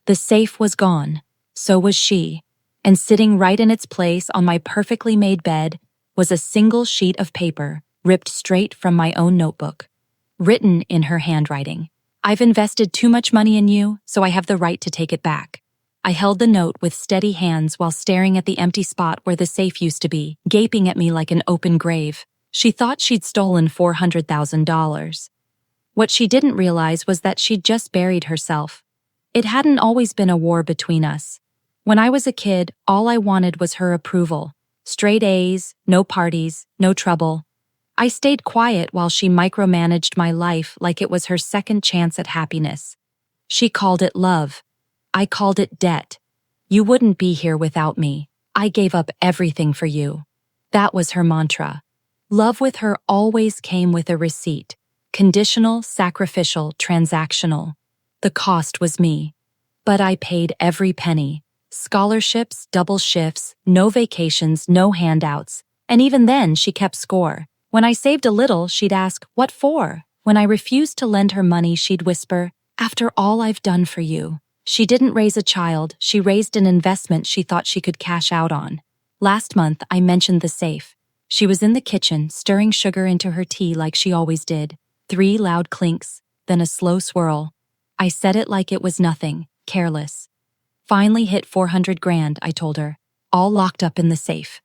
The safe was gone. So was she. And sitting right in its place on my perfectly made bed was a single sheet of paper ripped straight from my own notebook. Written in her handwriting. "I've invested too much money in you, so I have the right to take it back." I held the note with steady hands while staring at the empty spot where the safe used to be, gaping at me like an open grave. She thought she'd stolen $400,000. What she didn't realize was that she'd just buried herself. It hadn't always been a war between us. When I was a kid, all I wanted was her approval. Straight A's, no parties, no trouble. I stayed quiet while she micromanaged my life like it was her second chance at happiness. She called it love. I called it debt. "You wouldn't be here without me. I gave up everything for you." That was her mantra. Love with her always came with a receipt. Conditional, sacrificial, transactional. The cost was me. But I paid every penny. Scholarships, double shifts, no vacations, no handouts. And even then, she kept score. When I saved a little, she'd ask, "What for?" When I refused to lend her money, she'd whisper, "After all I've done for you." She didn't raise a child, she raised an investment she thought she could cash out on. Last month, I mentioned the safe. She was in the kitchen, stirring sugar into her tea like she always did. 3 loud clinks, then a slow swirl. I said it like it was nothing, careless. "Finally hit 400 grand, I told her. All locked up in the safe."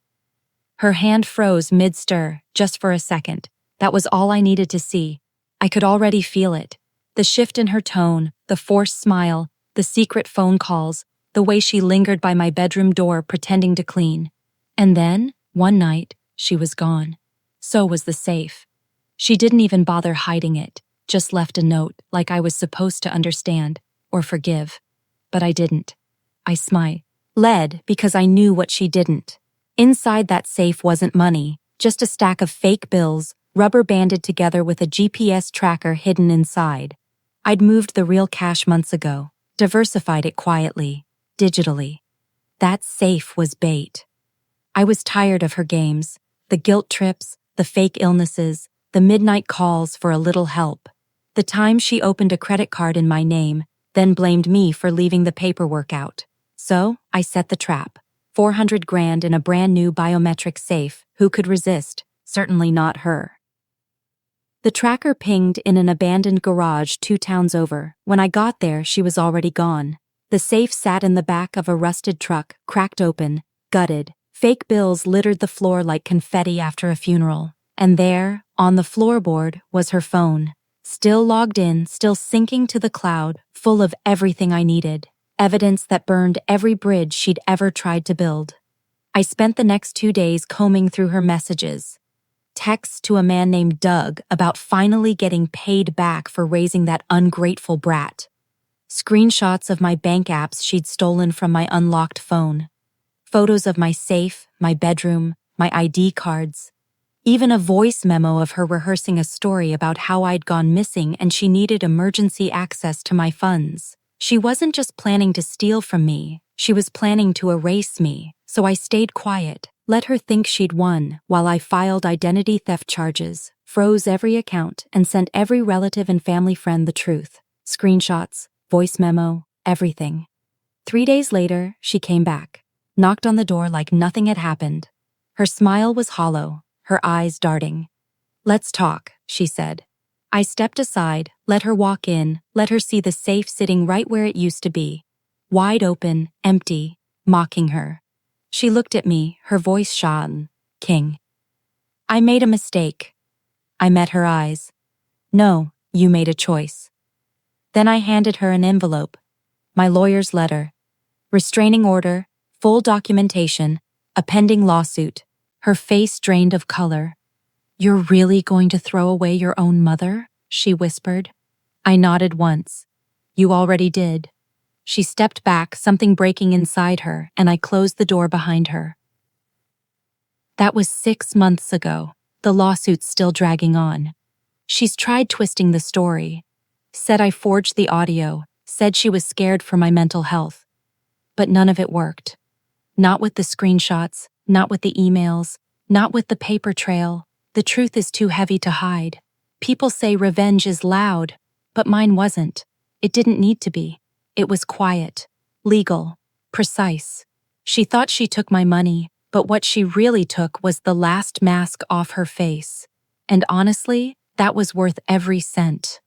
Her hand froze mid-stir, just for a second. That was all I needed to see. I could already feel it. The shift in her tone, the forced smile, the secret phone calls, the way she lingered by my bedroom door pretending to clean. And then, one night, she was gone. So was the safe. She didn't even bother hiding it, just left a note like I was supposed to understand or forgive. But I didn't. I smiled because I knew what she didn't. Inside that safe wasn't money, just a stack of fake bills, rubber banded together with a GPS tracker hidden inside. I'd moved the real cash months ago, diversified it quietly, digitally. That safe was bait. I was tired of her games, the guilt trips, the fake illnesses, the midnight calls for a little help. The time she opened a credit card in my name, then blamed me for leaving the paperwork out. So, I set the trap. 400 grand in a brand new biometric safe. Who could resist? Certainly not her. The tracker pinged in an abandoned garage 2 towns over. When I got there, she was already gone. The safe sat in the back of a rusted truck, cracked open, gutted. Fake bills littered the floor like confetti after a funeral. And there, on the floorboard, was her phone. Still logged in, still syncing to the cloud, full of everything I needed. Evidence that burned every bridge she'd ever tried to build. I spent the next 2 days combing through her messages. Texts to a man named Doug about finally getting paid back for raising that ungrateful brat. Screenshots of my bank apps she'd stolen from my unlocked phone. Photos of my safe, my bedroom, my ID cards. Even a voice memo of her rehearsing a story about how I'd gone missing and she needed emergency access to my funds. She wasn't just planning to steal from me, she was planning to erase me, so I stayed quiet, let her think she'd won, while I filed identity theft charges, froze every account, and sent every relative and family friend the truth. Screenshots, voice memo, everything. 3 days later, she came back, knocked on the door like nothing had happened. Her smile was hollow, her eyes darting. "Let's talk," she said. I stepped aside, let her walk in, let her see the safe sitting right where it used to be. Wide open, empty, mocking her. She looked at me, her voice shone. "King." "I made a mistake." I met her eyes. "No, you made a choice." Then I handed her an envelope. My lawyer's letter. Restraining order, full documentation, a pending lawsuit. Her face drained of color. "You're really going to throw away your own mother?" she whispered. I nodded once. "You already did." She stepped back, something breaking inside her, and I closed the door behind her. That was 6 months ago. The lawsuit's still dragging on. She's tried twisting the story. Said I forged the audio, said she was scared for my mental health. But none of it worked. Not with the screenshots, not with the emails, not with the paper trail. The truth is too heavy to hide. People say revenge is loud, but mine wasn't. It didn't need to be. It was quiet. legal, precise. She thought she took my money, but what she really took was the last mask off her face. And honestly, that was worth every cent.